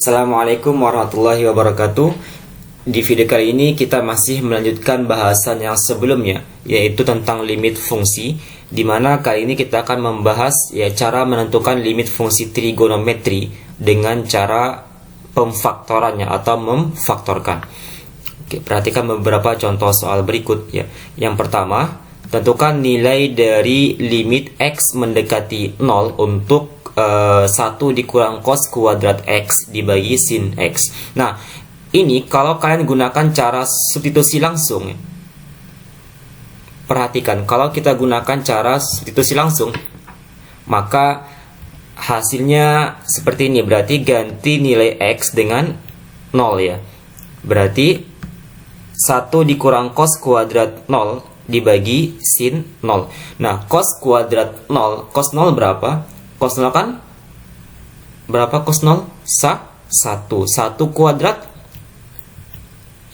Assalamualaikum warahmatullahi wabarakatuh. Di video kali ini kita masih melanjutkan bahasan yang sebelumnya, yaitu tentang limit fungsi, di mana kali ini kita akan membahas cara menentukan limit fungsi trigonometri dengan cara pemfaktorannya atau memfaktorkan. Oke, perhatikan beberapa contoh soal berikut ya. Yang pertama, tentukan nilai dari limit x mendekati 0 untuk 1 dikurang cos kuadrat x dibagi sin x. Nah, ini kalau kalian gunakan cara substitusi langsung, perhatikan, kalau kita gunakan cara substitusi langsung, maka hasilnya seperti ini. Berarti ganti nilai x dengan 0 ya. Berarti 1 dikurang cos kuadrat 0 dibagi sin 0. Nah, cos kuadrat 0, cos 0 berapa? Cos 0 kan berapa? Cos 0 1 kuadrat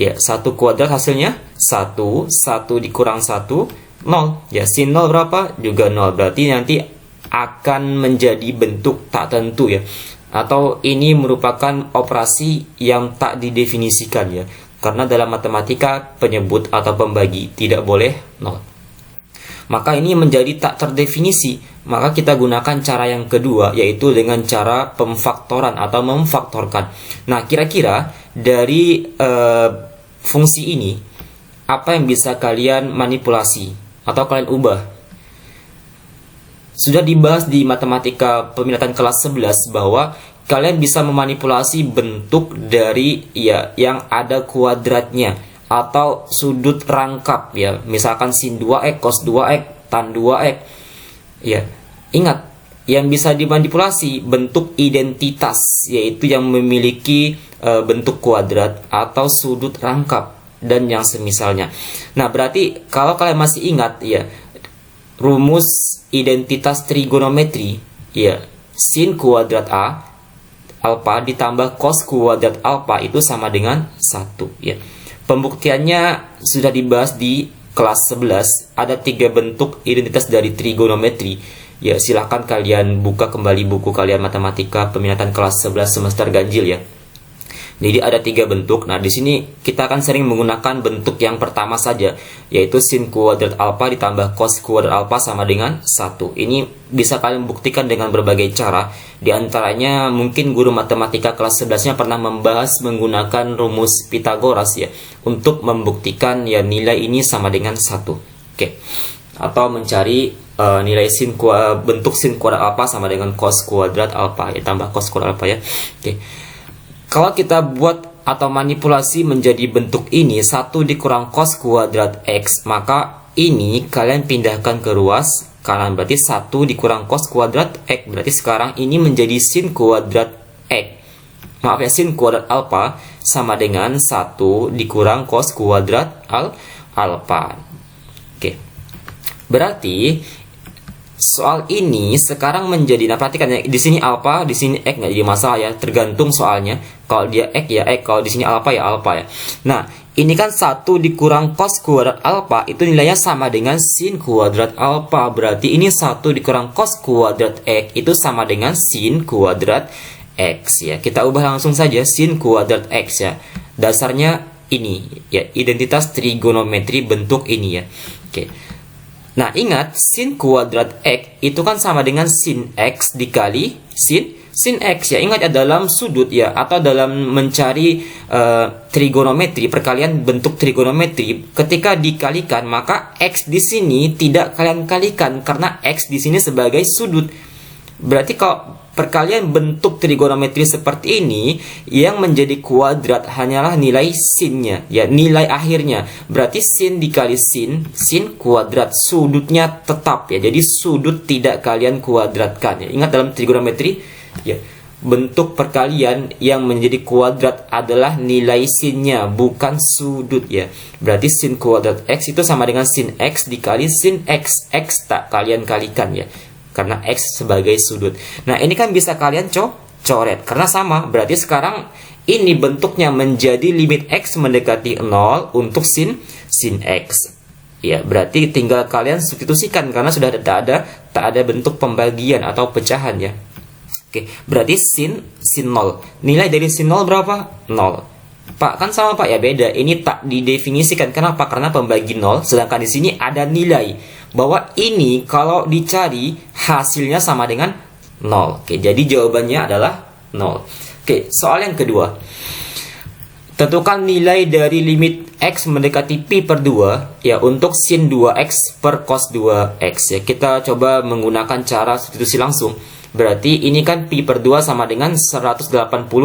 ya, 1 kuadrat hasilnya 1 dikurang 1 0 ya. Sin 0 berapa? Juga 0. Berarti nanti akan menjadi bentuk tak tentu ya, atau ini merupakan operasi yang tak didefinisikan ya, karena dalam matematika penyebut atau pembagi tidak boleh 0. Maka ini menjadi tak terdefinisi. Maka kita gunakan cara yang kedua, yaitu dengan cara pemfaktoran atau memfaktorkan. Nah, kira-kira dari fungsi ini, apa yang bisa kalian manipulasi atau kalian ubah? Sudah dibahas di matematika peminatan kelas 11 bahwa kalian bisa memanipulasi bentuk dari yang ada kuadratnya atau sudut rangkap ya, misalkan sin 2x, cos 2x, tan 2x ya. Ingat, yang bisa dimanipulasi bentuk identitas, yaitu yang memiliki bentuk kuadrat atau sudut rangkap dan yang semisalnya. Nah, berarti kalau kalian masih ingat ya, rumus identitas trigonometri ya, sin kuadrat a alfa ditambah cos kuadrat alfa itu sama dengan 1 ya. Pembuktiannya sudah dibahas di kelas 11. Ada 3 bentuk identitas dari trigonometri. Ya, silahkan kalian buka kembali buku kalian matematika peminatan kelas 11 semester ganjil ya. Jadi ada 3 bentuk. Nah, di sini kita akan sering menggunakan bentuk yang pertama saja, yaitu sin kuadrat alfa ditambah cos kuadrat alfa sama dengan 1. Ini bisa kalian buktikan dengan berbagai cara. Di antaranya mungkin guru matematika kelas 11-nya pernah membahas menggunakan rumus Pitagoras ya, untuk membuktikan ya nilai ini sama dengan 1. Oke. Atau mencari nilai bentuk sin kuadrat alfa sama dengan cos kuadrat alfa ya, tambah cos kuadrat alfa ya. Oke. Kalau kita buat atau manipulasi menjadi bentuk ini, 1 dikurang cos kuadrat x, maka ini kalian pindahkan ke ruas kanan. Berarti 1 dikurang cos kuadrat x, berarti sekarang ini menjadi sin kuadrat x. Maaf ya, sin kuadrat alfa sama dengan 1 dikurang cos kuadrat alfa. Oke. Berarti soal ini sekarang menjadi, nah perhatikan ya, di sini alfa, di sini x, nggak jadi masalah ya, tergantung soalnya. Kalau dia x ya x, kalau di sini alfa ya alfa ya. Nah, ini kan 1 dikurang cos kuadrat alfa itu nilainya sama dengan sin kuadrat alfa. Berarti ini 1 dikurang cos kuadrat x itu sama dengan sin kuadrat x ya. Kita ubah langsung saja sin kuadrat x ya. Dasarnya ini ya, identitas trigonometri bentuk ini ya. Oke. Nah, ingat, sin kuadrat x itu kan sama dengan sin x dikali sin x ya. Ingat ya, dalam sudut ya, atau dalam mencari trigonometri, perkalian bentuk trigonometri, ketika dikalikan, maka x di sini tidak kalian kalikan karena x di sini sebagai sudut. Berarti kalau perkalian bentuk trigonometri seperti ini, yang menjadi kuadrat hanyalah nilai sinnya ya, nilai akhirnya. Berarti sin dikali sin kuadrat, sudutnya tetap ya. Jadi sudut tidak kalian kuadratkan ya. Ingat, dalam trigonometri ya, bentuk perkalian yang menjadi kuadrat adalah nilai sinnya, bukan sudut ya. Berarti sin kuadrat x itu sama dengan sin x dikali sin x. X tak kalian kalikan ya, karena x sebagai sudut. Nah, ini kan bisa kalian coret karena sama. Berarti sekarang ini bentuknya menjadi limit x mendekati 0 untuk sin x. Ya, berarti tinggal kalian substitusikan karena sudah tak ada bentuk pembagian atau pecahan ya. Oke, berarti sin 0. Nilai dari sin 0 berapa? 0. Pak, kan sama Pak ya, beda. Ini tak didefinisikan. Kenapa? Karena pembagi 0, sedangkan di sini ada nilai bahwa ini kalau dicari hasilnya sama dengan 0. Oke, jadi jawabannya adalah 0. Oke, soal yang kedua. Tentukan nilai dari limit X mendekati Pi per 2 ya untuk sin 2X per cos 2X ya. Kita coba menggunakan cara substitusi langsung. Berarti ini kan Pi per 2 sama dengan 180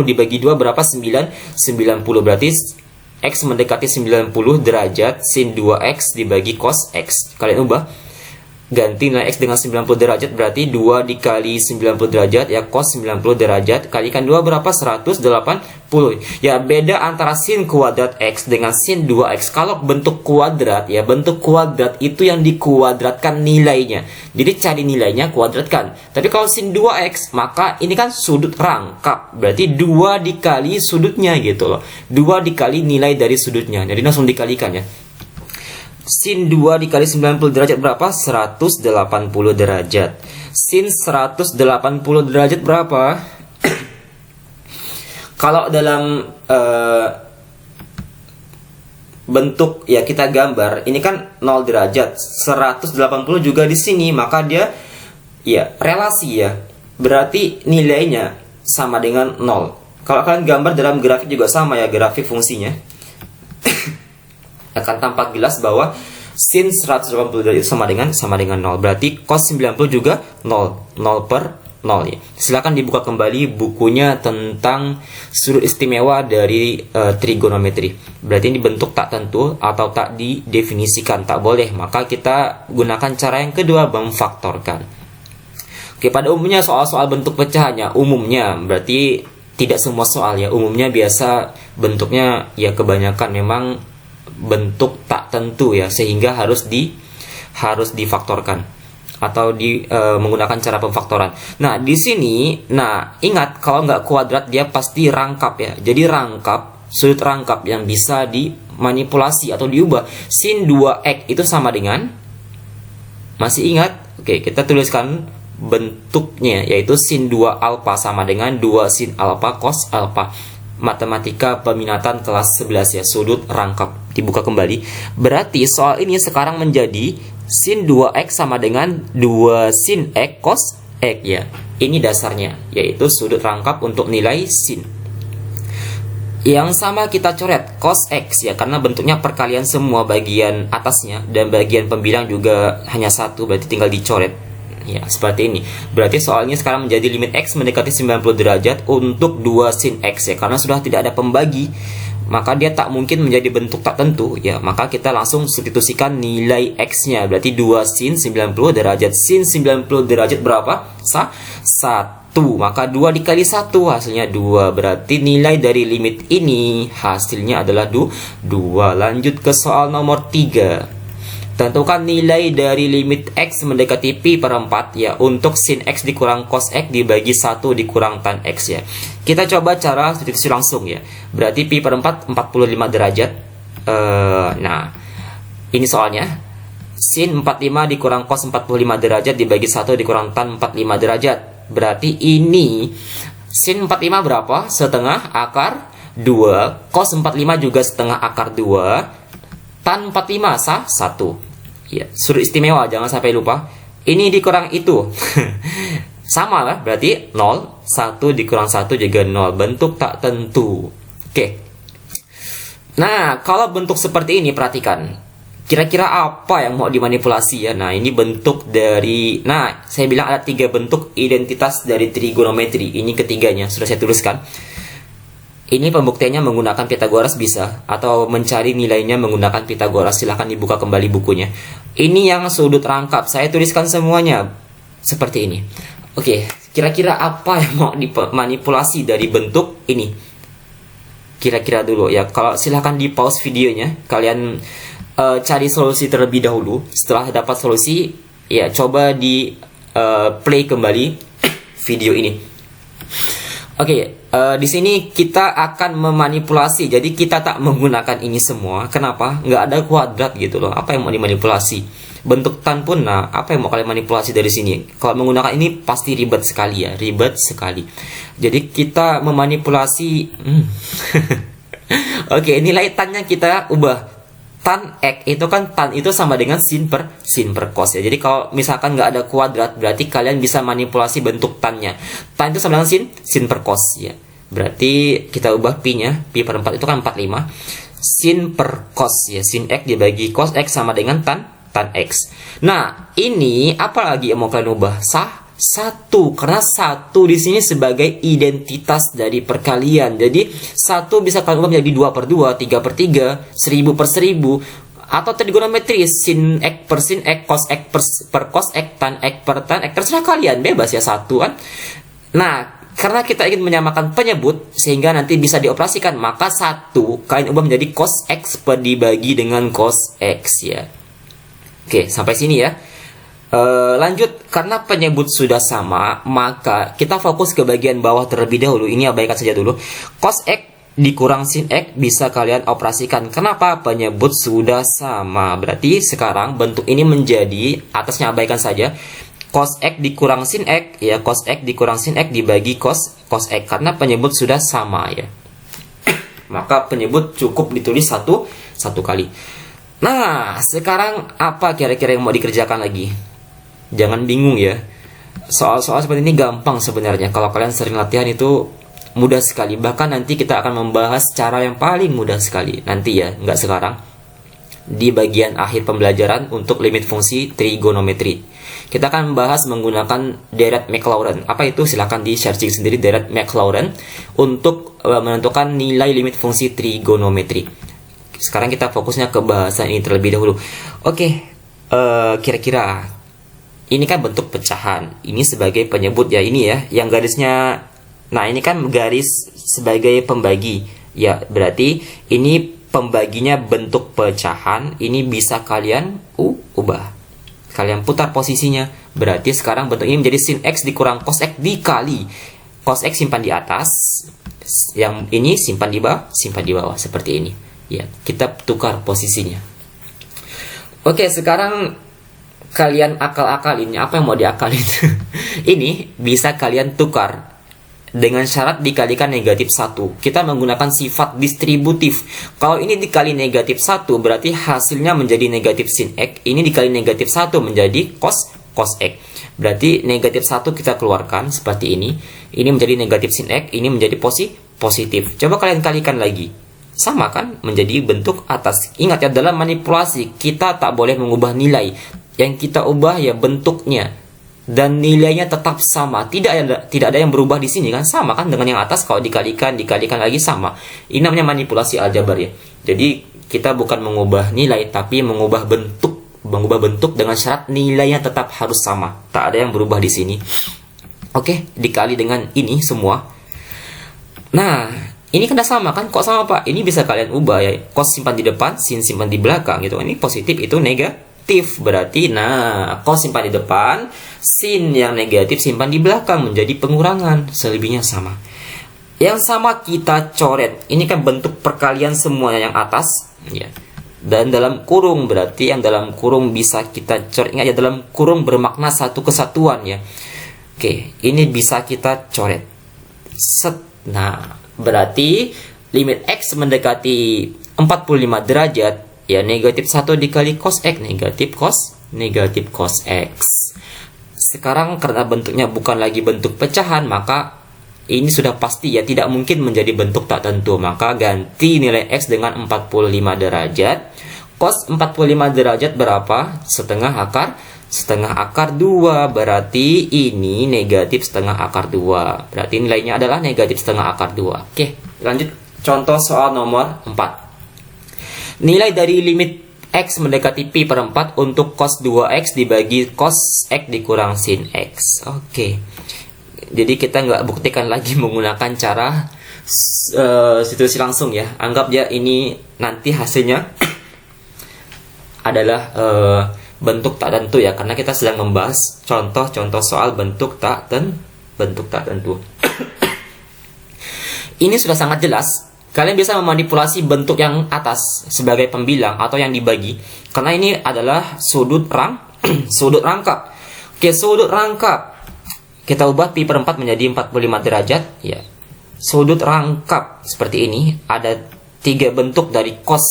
dibagi 2 berapa? 90. Berarti X mendekati 90 derajat sin 2X dibagi cos X. Kalian ubah. Ganti nilai X dengan 90 derajat, berarti 2 dikali 90 derajat ya, cos 90 derajat kalikan 2 berapa? 180. Ya, beda antara sin kuadrat X dengan sin 2X. Kalau bentuk kuadrat ya, bentuk kuadrat itu yang dikuadratkan nilainya. Jadi cari nilainya, kuadratkan. Tapi kalau sin 2X, maka ini kan sudut rangkap. Berarti 2 dikali sudutnya gitu loh. 2 dikali nilai dari sudutnya. Jadi langsung dikalikan ya. Sin 2 dikali 90 derajat berapa? 180 derajat. Sin 180 derajat berapa? Kalau dalam bentuk ya kita gambar, ini kan 0 derajat, 180 juga di sini, maka dia ya relasi ya. Berarti nilainya sama dengan 0. Kalau kalian gambar dalam grafik juga sama ya, grafik fungsinya. Akan tampak jelas bahwa sin 180 derajat itu sama dengan 0. Berarti cos 90 juga 0. 0 per 0 ya. Silakan dibuka kembali bukunya tentang sudut istimewa dari trigonometri. Berarti ini bentuk tak tentu atau tak didefinisikan, tak boleh. Maka kita gunakan cara yang kedua, memfaktorkan. Oke, pada umumnya soal-soal bentuk pecahannya umumnya berarti tidak semua soal ya. Umumnya biasa bentuknya ya kebanyakan memang bentuk tak tentu ya, sehingga harus difaktorkan atau menggunakan cara pemfaktoran. Nah, di sini ingat kalau nggak kuadrat dia pasti rangkap ya. Jadi rangkap, sudut rangkap yang bisa dimanipulasi atau diubah. Sin 2X itu sama dengan, masih ingat? Oke, kita tuliskan bentuknya yaitu sin 2 alfa sama dengan 2 sin alfa cos alfa. Matematika peminatan kelas 11 ya, sudut rangkap. Dibuka kembali. Berarti soal ini sekarang menjadi sin 2X sama dengan 2 sin X cos X ya. Ini dasarnya, yaitu sudut rangkap untuk nilai sin. Yang sama kita coret cos X ya, karena bentuknya perkalian semua bagian atasnya dan bagian pembilang juga hanya satu, berarti tinggal dicoret. Ya, seperti ini. Berarti soalnya sekarang menjadi limit X mendekati 90 derajat untuk 2 sin X ya. Karena sudah tidak ada pembagi, maka dia tak mungkin menjadi bentuk tak tentu ya. Maka kita langsung substitusikan nilai X-nya. Berarti 2 sin 90 derajat. Sin 90 derajat berapa? 1. Maka 2 dikali 1 hasilnya 2. Berarti nilai dari limit ini hasilnya adalah 2. Lanjut ke soal nomor 3. Tentukan nilai dari limit X mendekati Pi per 4 ya untuk sin X dikurang cos X dibagi 1 dikurang tan X ya. Kita coba cara substitusi langsung ya. Berarti Pi per 4 45 derajat. Nah, ini soalnya. Sin 45 dikurang cos 45 derajat dibagi 1 dikurang tan 45 derajat. Berarti ini sin 45 berapa? Setengah akar 2. Cos 45 juga setengah akar 2. Tan 45 sah 1 ya, sudut istimewa jangan sampai lupa. Ini dikurang itu sama lah, berarti 0. 1 dikurang 1 juga 0. Bentuk tak tentu. Oke. Nah, kalau bentuk seperti ini perhatikan. Kira-kira apa yang mau dimanipulasi ya? Nah, ini bentuk dari, saya bilang ada 3 bentuk identitas dari trigonometri. Ini ketiganya sudah saya tuliskan. Ini pembuktiannya menggunakan Pythagoras bisa, atau mencari nilainya menggunakan Pythagoras. Silahkan dibuka kembali bukunya. Ini yang sudut rangkap, saya tuliskan semuanya seperti ini. Oke, kira-kira apa yang mau dimanipulasi dari bentuk ini? Kira-kira dulu ya. Kalau silahkan di pause videonya, kalian cari solusi terlebih dahulu. Setelah dapat solusi, ya coba di play kembali video ini. Oke, di sini kita akan memanipulasi. Jadi kita tak menggunakan ini semua. Kenapa? Nggak ada kuadrat gitu loh. Apa yang mau dimanipulasi? bentuk tan pun. Nah, apa yang mau kalian manipulasi dari sini? Kalau menggunakan ini pasti ribet sekali ya, ribet sekali. Jadi kita memanipulasi Oke, nilai tannya kita ubah. Tan X itu kan, tan itu sama dengan sin per cos ya. Jadi kalau misalkan nggak ada kuadrat, berarti kalian bisa manipulasi bentuk tannya. Tan itu sama dengan sin per cos ya. Berarti kita ubah pi-nya, pi per 4 itu kan 45. Sin per cos ya, sin X dibagi cos X sama dengan tan X. Nah, ini apalagi yang mau kalian ubah? Satu, karena satu di sini sebagai identitas dari perkalian. Jadi satu bisa kalian ubah menjadi 2 per 2, 3 per 3, 1000 per 10, atau trigonometri sin X per sin X, cos X per cos X, tan X per tan X, terserah kalian, bebas ya satu kan. Nah, karena kita ingin menyamakan penyebut sehingga nanti bisa dioperasikan, maka satu kalian ubah menjadi cos X per dibagi dengan cos X ya. Oke, sampai sini ya. Lanjut, karena penyebut sudah sama, maka kita fokus ke bagian bawah terlebih dahulu. Ini abaikan saja dulu. Cos X dikurang sin X bisa kalian operasikan. Kenapa? Penyebut sudah sama. Berarti sekarang bentuk ini menjadi, atasnya abaikan saja, cos X dikurang sin X ya, cos X dikurang sin X dibagi cos X, karena penyebut sudah sama ya. Maka penyebut cukup ditulis satu kali. Nah, sekarang apa kira-kira yang mau dikerjakan lagi? Jangan bingung ya. Soal-soal seperti ini gampang sebenarnya. Kalau kalian sering latihan itu mudah sekali. Bahkan nanti kita akan membahas cara yang paling mudah sekali. Nanti ya, nggak sekarang. Di bagian akhir pembelajaran untuk limit fungsi trigonometri. Kita akan membahas menggunakan deret Maclaurin. Apa itu? Silahkan di searching sendiri deret Maclaurin untuk menentukan nilai limit fungsi trigonometri. Sekarang kita fokusnya ke bahasan ini terlebih dahulu. Oke, kira-kira ini kan bentuk pecahan. Ini sebagai penyebut ya, ini ya, yang garisnya. Nah, ini kan garis sebagai pembagi. Ya, berarti ini pembaginya bentuk pecahan. Ini bisa kalian ubah. Kalian putar posisinya. Berarti sekarang bentuk ini menjadi sin X dikurang cos X dikali cos X simpan di atas. Yang ini simpan di bawah seperti ini. Ya, kita tukar posisinya. Oke, sekarang kalian akal-akalin. Apa yang mau diakalin? Ini bisa kalian tukar dengan syarat dikalikan negatif 1. Kita menggunakan sifat distributif. Kalau ini dikali negatif 1, berarti hasilnya menjadi negatif sin X. Ini dikali negatif 1 menjadi cos X. Berarti negatif 1 kita keluarkan seperti ini. Ini menjadi negatif sin X, ini menjadi positif. Coba kalian kalikan lagi. Sama kan? Menjadi bentuk atas. Ingat ya, dalam manipulasi kita tak boleh mengubah nilai. Yang kita ubah ya bentuknya, dan nilainya tetap sama. Tidak ada yang berubah di sini kan, sama kan dengan yang atas. Kalau dikalikan lagi sama. Ini namanya manipulasi aljabar ya. Jadi kita bukan mengubah nilai, tapi mengubah bentuk dengan syarat nilainya tetap harus sama. Tak ada yang berubah di sini. Oke, dikali dengan ini semua. Nah, ini kan sama kan? Kok sama Pak? Ini bisa kalian ubah ya. Cos simpan di depan, sin simpan di belakang gitu. Ini positif, itu negatif. Berarti nah, cos simpan di depan, sin yang negatif simpan di belakang, menjadi pengurangan. Selebihnya sama. Yang sama kita coret. Ini kan bentuk perkalian semuanya yang atas ya. Dan dalam kurung, berarti yang dalam kurung bisa kita coret. Ingat ya, dalam kurung bermakna satu kesatuan ya. Oke, ini bisa kita coret. Nah, berarti limit X mendekati 45 derajat ya, negatif 1 dikali cos X, negatif cos X. Sekarang karena bentuknya bukan lagi bentuk pecahan, maka ini sudah pasti ya, tidak mungkin menjadi bentuk tak tentu. Maka ganti nilai X dengan 45 derajat. Cos 45 derajat berapa? Setengah akar 2. Berarti ini negatif setengah akar 2. Berarti nilainya adalah negatif setengah akar 2. Oke, lanjut contoh soal nomor 4. Nilai dari limit X mendekati pi per 4 untuk cos 2X dibagi cos X dikurang sin X. Oke. Jadi kita nggak buktikan lagi menggunakan cara substitusi langsung ya. Anggap ya ini nanti hasilnya adalah bentuk tak tentu ya, karena kita sedang membahas contoh-contoh soal bentuk tak tentu. Ini sudah sangat jelas. kalian bisa memanipulasi bentuk yang atas sebagai pembilang atau yang dibagi, karena ini adalah sudut sudut rangkap. Oke, sudut rangkap kita ubah pi per 4 menjadi 45 derajat ya. Sudut rangkap seperti ini, ada 3 bentuk dari cos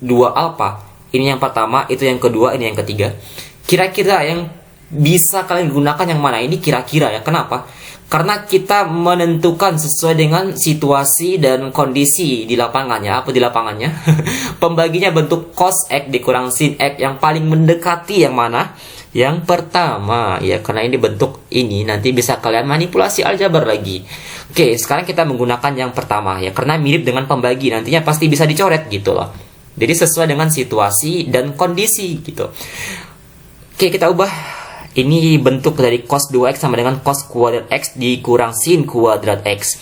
2 alfa. Ini yang pertama, itu yang kedua, ini yang ketiga. Kira-kira yang bisa kalian gunakan yang mana? Ini kira-kira ya. Kenapa? Karena kita menentukan sesuai dengan situasi dan kondisi di lapangannya. Apa di lapangannya? Pembaginya bentuk cos X dikurang sin X. Yang paling mendekati yang mana? Yang pertama. Ya, karena ini bentuk ini. Nanti bisa kalian manipulasi aljabar lagi. Oke, sekarang kita menggunakan yang pertama ya. Karena mirip dengan pembagi. Nantinya pasti bisa dicoret gitu loh. Jadi sesuai dengan situasi dan kondisi gitu. Oke, kita ubah. Ini bentuk dari cos 2x sama dengan cos kuadrat x dikurang sin kuadrat x.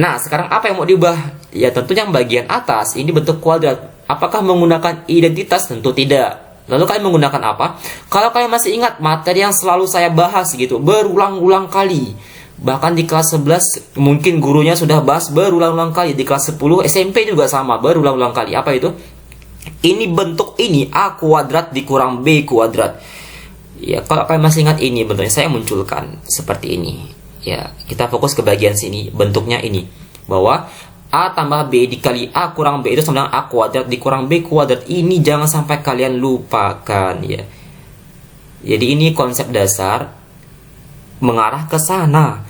Nah, sekarang apa yang mau diubah? Ya, tentunya yang bagian atas, ini bentuk kuadrat. Apakah menggunakan identitas? Tentu tidak. Lalu kalian menggunakan apa? Kalau kalian masih ingat materi yang selalu saya bahas gitu, berulang-ulang kali. Bahkan di kelas 11, mungkin gurunya sudah bahas berulang-ulang kali. Di kelas 10, SMP juga sama, berulang-ulang kali. Apa itu? Ini bentuk ini, A kuadrat dikurang B kuadrat. Ya, kalau kalian masih ingat ini bentuknya saya munculkan seperti ini. Ya, kita fokus ke bagian sini, bentuknya ini. Bahwa A tambah B dikali A kurang B itu sama dengan A kuadrat dikurang B kuadrat. Ini jangan sampai kalian lupakan ya. Jadi ini konsep dasar mengarah ke sana.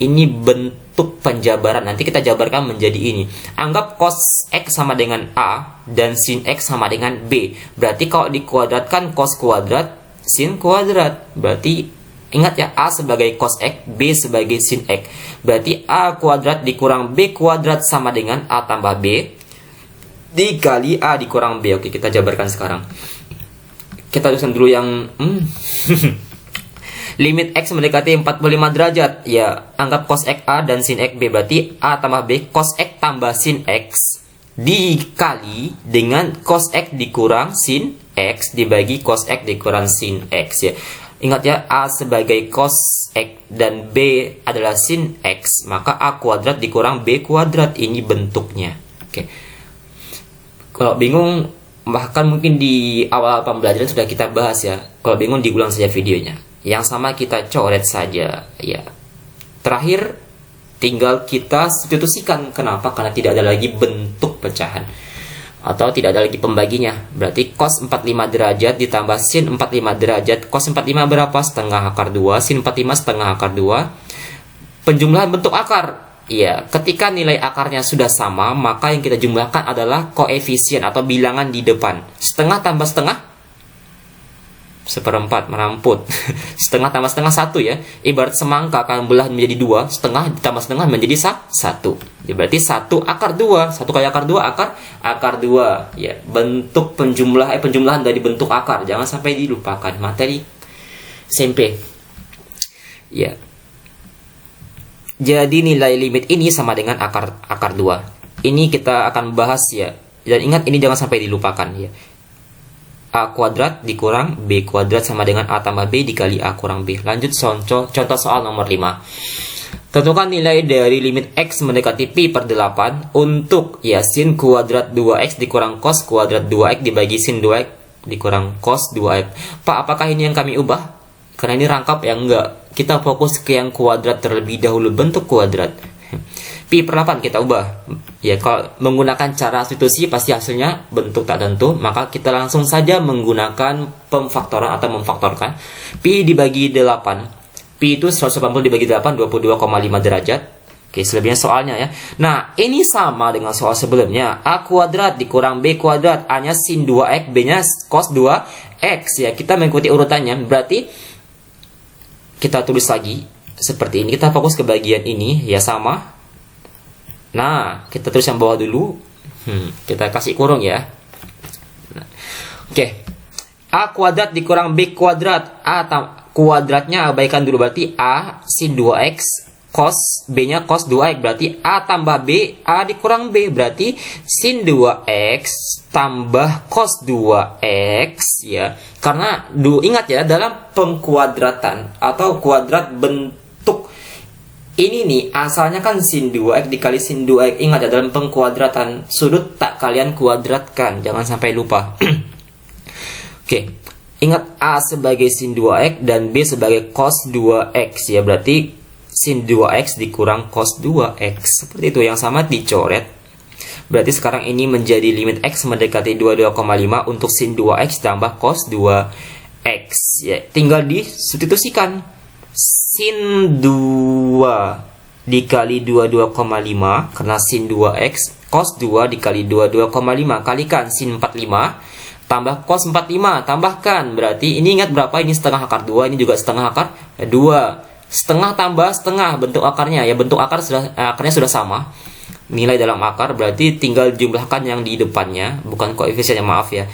Ini bentuk penjabaran. Nanti kita jabarkan menjadi ini. Anggap cos X sama dengan A dan sin X sama dengan B. Berarti kalau dikuadratkan cos kuadrat sin kuadrat, berarti ingat ya, A sebagai cos X, B sebagai sin X. Berarti A kuadrat dikurang B kuadrat sama dengan A tambah B dikali A dikurang B. Oke, kita jabarkan sekarang. Kita tuliskan dulu yang limit X mendekati 45 derajat. Ya, anggap cos X A dan sin X B. Berarti A tambah B cos X tambah sin X dikali dengan cos X dikurang sin X dibagi cos X dikurang sin X ya. Ingat ya, A sebagai cos X dan B adalah sin X, maka A kuadrat dikurang B kuadrat. Ini bentuknya. Oke. Kalau bingung, bahkan mungkin di awal pembelajaran sudah kita bahas ya. Kalau bingung diulang saja videonya. Yang sama kita coret saja ya. Terakhir tinggal kita substitusikan. Kenapa? Karena tidak ada lagi bentuk pecahan atau tidak ada lagi pembaginya. Berarti cos 45 derajat ditambah sin 45 derajat. Cos 45 berapa? Setengah akar 2. Sin 45 setengah akar 2. Penjumlahan bentuk akar. Ya, ketika nilai akarnya sudah sama, maka yang kita jumlahkan adalah koefisien atau bilangan di depan. Setengah tambah setengah seperempat, meramput. Setengah tambah setengah 1 ya. Ibarat semangka akan belah menjadi 2, setengah ditambah setengah menjadi 1. Berarti 1 akar 2. 1 kali akar 2 akar 2 ya. Bentuk penjumlahan dari bentuk akar. Jangan sampai dilupakan materi SMP. Ya. Jadi nilai limit ini sama dengan akar 2. Ini kita akan bahas ya. Dan ingat, ini jangan sampai dilupakan ya. A kuadrat dikurang B kuadrat sama dengan A tambah B dikali A kurang B. Lanjut contoh soal nomor 5. Tentukan nilai dari limit X mendekati pi per 8 untuk ya sin kuadrat 2X dikurang cos kuadrat 2X dibagi sin 2X dikurang cos 2X. Pak, apakah ini yang kami ubah? Karena ini rangkap ya, enggak. Kita fokus ke yang kuadrat terlebih dahulu, bentuk kuadrat. Pi per 8 kita ubah. Ya, kalau menggunakan cara substitusi pasti hasilnya bentuk tak tentu, maka kita langsung saja menggunakan pemfaktoran atau memfaktorkan. Pi dibagi 8. Pi itu 180 dibagi 8, 22,5 derajat. Oke, selebihnya soalnya ya. Nah, ini sama dengan soal sebelumnya. A kuadrat dikurang B kuadrat. A-nya sin 2X, B-nya cos 2X. Ya, kita mengikuti urutannya. Berarti kita tulis lagi seperti ini. Kita fokus ke bagian ini. Ya, sama. Nah, kita tulis yang bawah dulu. Kita kasih kurung ya. Nah, oke. A kuadrat dikurang B kuadrat. A kuadratnya abaikan dulu. Berarti A sin 2X cos B-nya cos 2X. Berarti A tambah B, A dikurang B. Berarti sin 2X tambah cos 2X ya. Karena ingat ya, dalam pengkuadratan atau kuadrat bentuk Ini nih asalnya kan sin 2x dikali sin 2x. Ingat ya, dalam pengkuadratan sudut tak kalian kuadratkan, jangan sampai lupa. Oke, ingat A sebagai sin 2x dan B sebagai cos 2x ya. Berarti sin 2x dikurang cos 2x. Seperti itu, yang sama dicoret. Berarti sekarang ini menjadi limit x mendekati 22,5 untuk sin 2x tambah cos 2x ya. Tinggal disubstitusikan. Sin 2 dikali 22,5 karena sin 2x, cos 2 dikali 22,5 kalikan sin 45 tambah cos 45 tambahkan. Berarti ini ingat berapa? Ini setengah akar 2, ini juga setengah akar 2. Setengah tambah setengah bentuk akarnya ya, bentuk akarnya sudah sama. Nilai dalam akar berarti tinggal jumlahkan yang di depannya, bukan koefisiennya, maaf ya.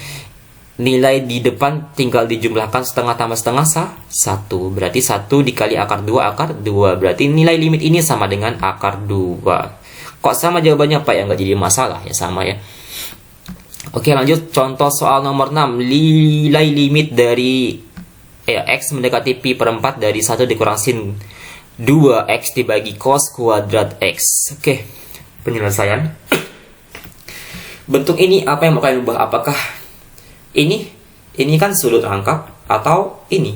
Nilai di depan tinggal dijumlahkan, setengah tambah setengah 1. Berarti 1 dikali akar 2 akar 2. Berarti nilai limit ini sama dengan akar 2. Kok sama jawabannya Pak? Ya nggak jadi masalah ya, sama ya. Oke, lanjut contoh soal nomor 6. Nilai limit dari x mendekati pi per 4 dari 1 dikurang sin 2x dibagi cos kuadrat x. Oke, penyelesaian. Bentuk ini apa yang mau kalian ubah? Apakah ini kan sudut rangkap atau ini?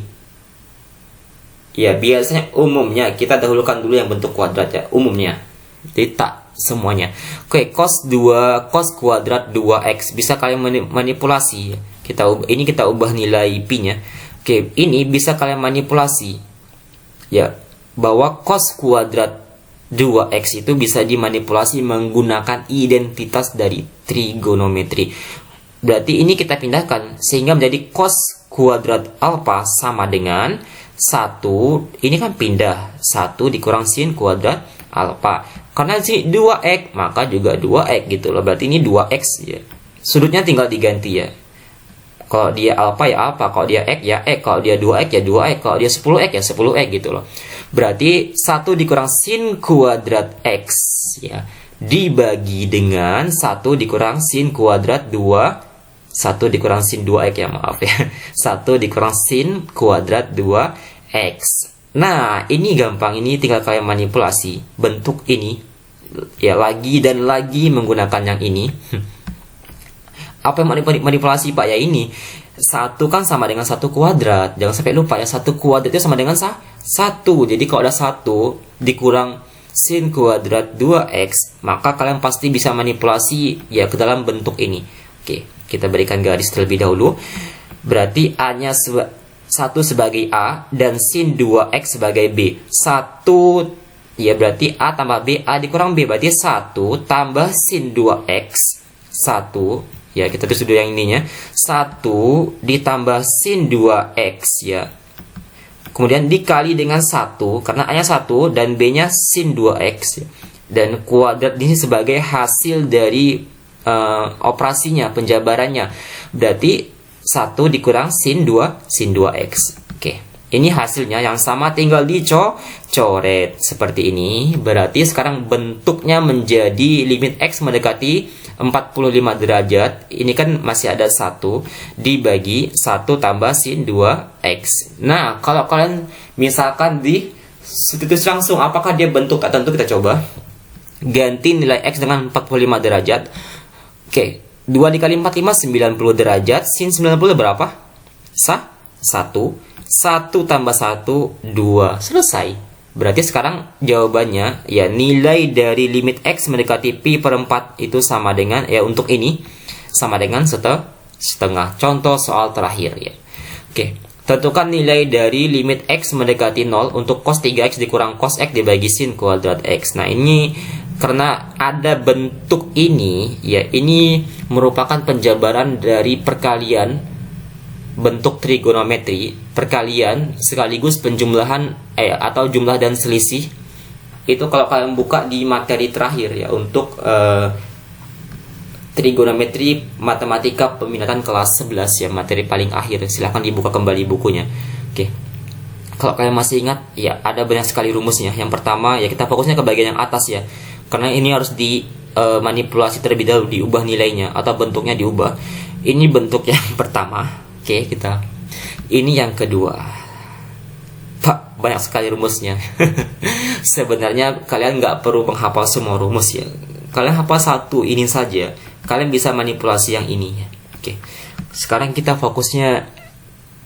Ya, biasanya umumnya kita dahulukan dulu yang bentuk kuadrat ya, umumnya. Jadi tak semuanya. Oke, cos kuadrat 2x bisa kalian manipulasi. Kita ubah nilai pi-nya. Oke, ini bisa kalian manipulasi. Ya, bahwa cos kuadrat 2x itu bisa dimanipulasi menggunakan identitas dari trigonometri. Berarti ini kita pindahkan sehingga menjadi cos kuadrat alfa sama dengan 1. Ini kan pindah 1 dikurang sin kuadrat alfa. Karena sini 2x maka juga 2x gitu loh. Berarti ini 2x ya. Sudutnya tinggal diganti ya. Kalau dia alfa ya alfa, kalau dia x ya x, kalau dia 2x ya 2x, kalau dia 10x ya 10x gitu loh. Berarti 1 dikurang sin kuadrat x ya dibagi dengan 1 dikurang sin kuadrat 2, 1 dikurang sin 2x ya, maaf ya. 1 dikurang sin kuadrat 2x. Nah, ini gampang, ini tinggal kalian manipulasi bentuk ini ya, lagi dan lagi menggunakan yang ini. Apa yang manipulasi Pak? Ya ini 1 kan sama dengan 1 kuadrat. Jangan sampai lupa ya, 1 kuadrat itu sama dengan 1. Jadi kalau ada 1 dikurang sin kuadrat 2x, maka kalian pasti bisa manipulasi ya ke dalam bentuk ini. Oke, kita berikan garis terlebih dahulu. Berarti A-nya 1 sebagai A dan sin 2x sebagai B. 1 ya berarti A tambah B, A dikurang B berarti 1 tambah sin 2x 1. Ya, kita tulis dulu yang ininya. 1 ditambah sin 2x ya. Kemudian dikali dengan 1 karena A-nya 1 dan B-nya sin 2x ya. Dan kuadrat ini sebagai hasil dari operasinya, penjabarannya. Berarti 1 dikurang sin 2x. Oke. Ini hasilnya yang sama tinggal dicoret seperti ini. Berarti sekarang bentuknya menjadi limit x mendekati 45 derajat. Ini kan masih ada 1 dibagi 1 tambah sin 2x. Nah, kalau kalian misalkan di substitusi langsung, apakah dia bentuk? Tentu kita coba ganti nilai x dengan 45 derajat. Oke, 2 dikali 45 90 derajat. Sin 90 berapa? 1 tambah 1 2. Selesai. Berarti sekarang jawabannya ya nilai dari limit x mendekati pi per 4 itu sama dengan ya, untuk ini sama dengan setengah. Contoh soal terakhir ya. Oke, tentukan nilai dari limit x mendekati 0 untuk cos 3x dikurang cos x dibagi sin kuadrat x. Nah, ini karena ada bentuk ini ya, ini merupakan penjabaran dari perkalian bentuk trigonometri, perkalian sekaligus penjumlahan atau jumlah dan selisih. Itu kalau kalian buka di materi terakhir ya, untuk trigonometri matematika peminatan kelas 11 ya, materi paling akhir. Silahkan dibuka kembali bukunya. Oke, kalau kalian masih ingat ya, ada banyak sekali rumusnya. Yang pertama ya, kita fokusnya ke bagian yang atas ya, karena ini harus dimanipulasi terlebih dahulu, diubah nilainya atau bentuknya diubah. Ini bentuk yang pertama. Oke, kita ini yang kedua. Pak, banyak sekali rumusnya. Sebenarnya kalian nggak perlu menghafal semua rumus ya. Kalian hafal satu ini saja, kalian bisa manipulasi yang ini ya. Oke. Sekarang kita fokusnya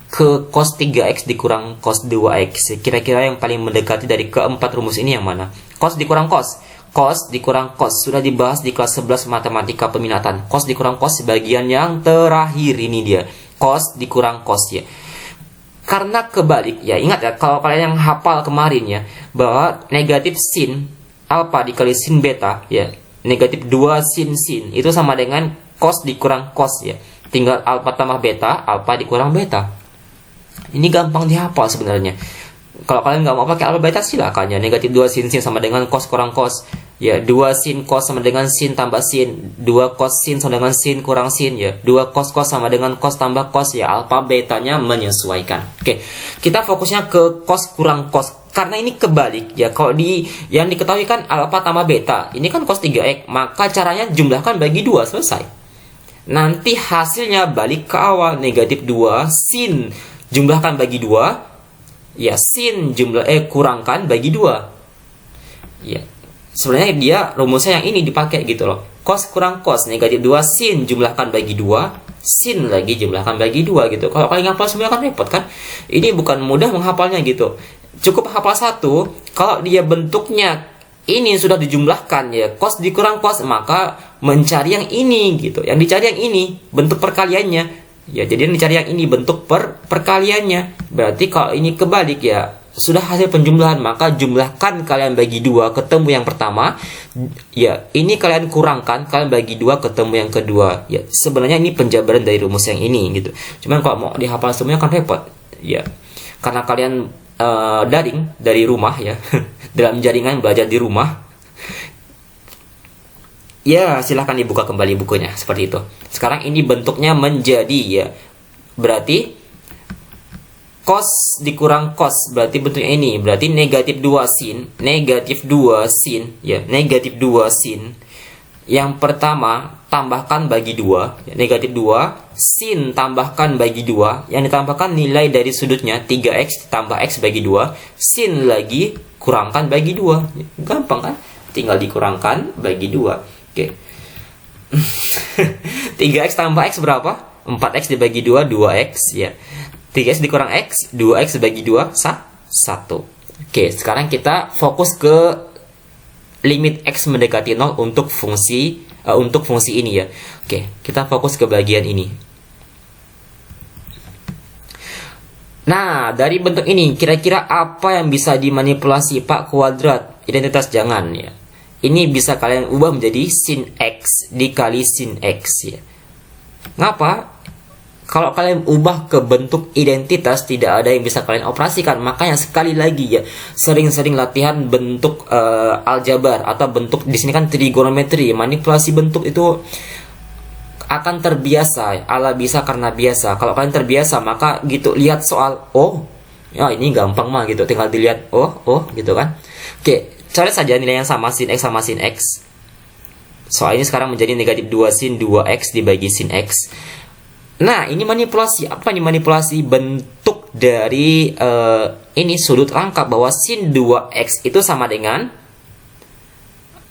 ke cos 3x dikurang cos 2x. Kira-kira yang paling mendekati dari keempat rumus ini yang mana? Cos dikurang cos. Cos dikurang cos sudah dibahas di kelas 11 matematika peminatan. Cos dikurang cos bagian yang terakhir ini dia. Cos dikurang cos ya. Karena kebalik ya, ingat ya kalau kalian yang hafal kemarin ya, bahwa negatif sin alfa dikali sin beta ya, negatif 2 sin sin itu sama dengan cos dikurang cos ya. Tinggal alfa tambah beta, alfa dikurang beta. Ini gampang dihafal sebenarnya. Kalau kalian nggak mau pakai alfa beta silakan ya. Negatif 2 sin sin sama dengan cos kurang cos. Ya, 2 sin cos sama dengan sin tambah sin. 2 cos sin sama dengan sin kurang sin ya. 2 cos cos sama dengan cos tambah cos ya. Alfa betanya menyesuaikan. Oke. Kita fokusnya ke cos kurang cos. Karena ini kebalik ya. Kalau yang diketahui kan alfa tambah beta. Ini kan cos 3x. Maka caranya jumlahkan bagi 2 selesai. Nanti hasilnya balik ke awal. Negatif 2 sin jumlahkan bagi 2. Ya, sin kurangkan bagi 2. Ya. Sebenarnya dia rumusnya yang ini dipakai gitu loh. Cos kurang cos negatif 2 sin jumlahkan bagi 2, sin lagi jumlahkan bagi 2 gitu. Kalau kalian hafal semua kan repot kan? Ini bukan mudah menghafalnya gitu. Cukup hafal satu, kalau dia bentuknya ini sudah dijumlahkan ya, cos dikurang cos, maka mencari yang ini gitu. Yang dicari yang ini bentuk perkaliannya. Ya, jadi yang dicari yang ini bentuk perkaliannya. Berarti kalau ini kebalik ya, sudah hasil penjumlahan, maka jumlahkan kalian bagi 2 ketemu yang pertama. Ya, ini kalian kurangkan, kalian bagi 2 ketemu yang kedua. Ya, sebenarnya ini penjabaran dari rumus yang ini gitu. Cuman kalau mau dihafal semuanya kan repot. Ya, karena kalian daring dari rumah ya, dalam jaringan belajar di rumah. Ya, silahkan dibuka kembali bukunya seperti itu. Sekarang ini bentuknya menjadi ya, berarti cos dikurang cos berarti bentuknya ini, berarti negatif 2 sin, negatif 2 sin ya, negatif 2 sin. Yang pertama tambahkan bagi 2 ya, negatif 2 sin tambahkan bagi 2, yang ditambahkan nilai dari sudutnya 3x tambah x bagi 2, sin lagi kurangkan bagi 2. Gampang kan? Tinggal dikurangkan bagi 2. Oke. 3x tambah x berapa? 4x dibagi 2, 2x ya. 3x dikurang x, 2x bagi 2, 1. Oke, sekarang kita fokus ke limit x mendekati 0 untuk fungsi ini ya. Oke, kita fokus ke bagian ini. Nah, dari bentuk ini kira-kira apa yang bisa dimanipulasi Pak kuadrat? Identitas jangan ya. Ini bisa kalian ubah menjadi sin x dikali sin x ya. Ngapa? Kalau kalian ubah ke bentuk identitas, tidak ada yang bisa kalian operasikan. Makanya sekali lagi ya, sering-sering latihan bentuk aljabar atau bentuk di sini kan trigonometri. Manipulasi bentuk itu akan terbiasa. Ala bisa karena biasa. Kalau kalian terbiasa, maka gitu lihat soal, oh, ya ini gampang mah gitu. Tinggal dilihat, oh gitu kan. Oke, coret saja nilai yang sama sin x sama sin x. Soal ini sekarang menjadi negatif 2 sin 2x dibagi sin x. Nah, ini manipulasi. Apa nih manipulasi? Bentuk dari ini sudut rangkap bahwa sin 2x itu sama dengan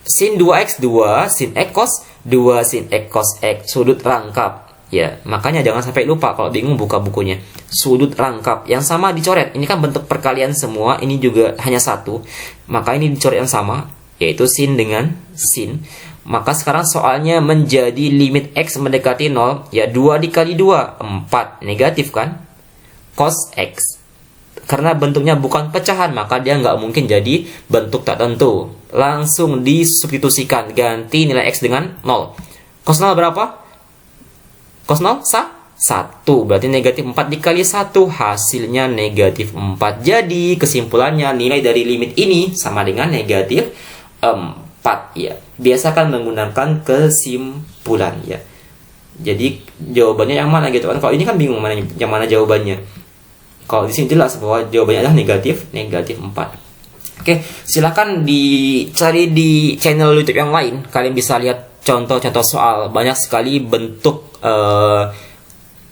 sin 2x 2 sin x cos 2 sin x cos x. Sudut rangkap. Ya, makanya jangan sampai lupa kalau bingung buka bukunya. Sudut rangkap yang sama dicoret. Ini kan bentuk perkalian semua, ini juga hanya satu. Maka ini dicoret yang sama, yaitu sin dengan sin. Maka sekarang soalnya menjadi limit x mendekati 0. Ya, 2 dikali 2, 4. Negatif kan? Cos x. Karena bentuknya bukan pecahan, maka dia nggak mungkin jadi bentuk tak tentu. Langsung disubstitusikan. Ganti nilai x dengan 0. Cos 0 berapa? Cos 0? 1. Berarti negatif 4 dikali 1. Hasilnya negatif 4. Jadi kesimpulannya nilai dari limit ini sama dengan negatif 4 ya. Biasakan menggunakan kesimpulan ya. Jadi jawabannya yang mana gitu kan? Kalau ini kan bingung mana yang mana jawabannya. Kalau di sini jelas bahwa jawabannya adalah negatif 4. Oke, silakan dicari di channel YouTube yang lain. Kalian bisa lihat contoh-contoh soal, banyak sekali bentuk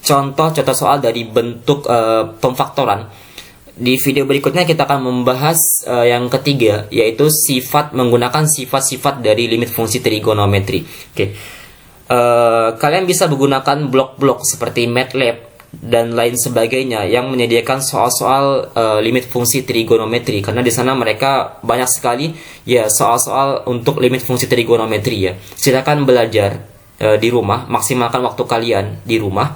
contoh-contoh soal dari bentuk pemfaktoran di video berikutnya kita akan membahas yang ketiga, yaitu menggunakan sifat-sifat dari limit fungsi trigonometri. Oke. Kalian bisa menggunakan blok-blok seperti MATLAB dan lain sebagainya yang menyediakan soal-soal limit fungsi trigonometri, karena di sana mereka banyak sekali ya soal-soal untuk limit fungsi trigonometri ya. Silakan belajar di rumah, maksimalkan waktu kalian di rumah,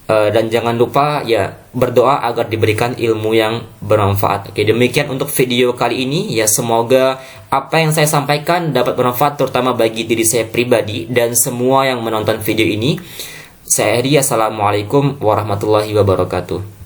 dan jangan lupa ya berdoa agar diberikan ilmu yang bermanfaat. Oke, demikian untuk video kali ini ya, semoga apa yang saya sampaikan dapat bermanfaat terutama bagi diri saya pribadi dan semua yang menonton video ini. Saya Eri, assalamualaikum warahmatullahi wabarakatuh.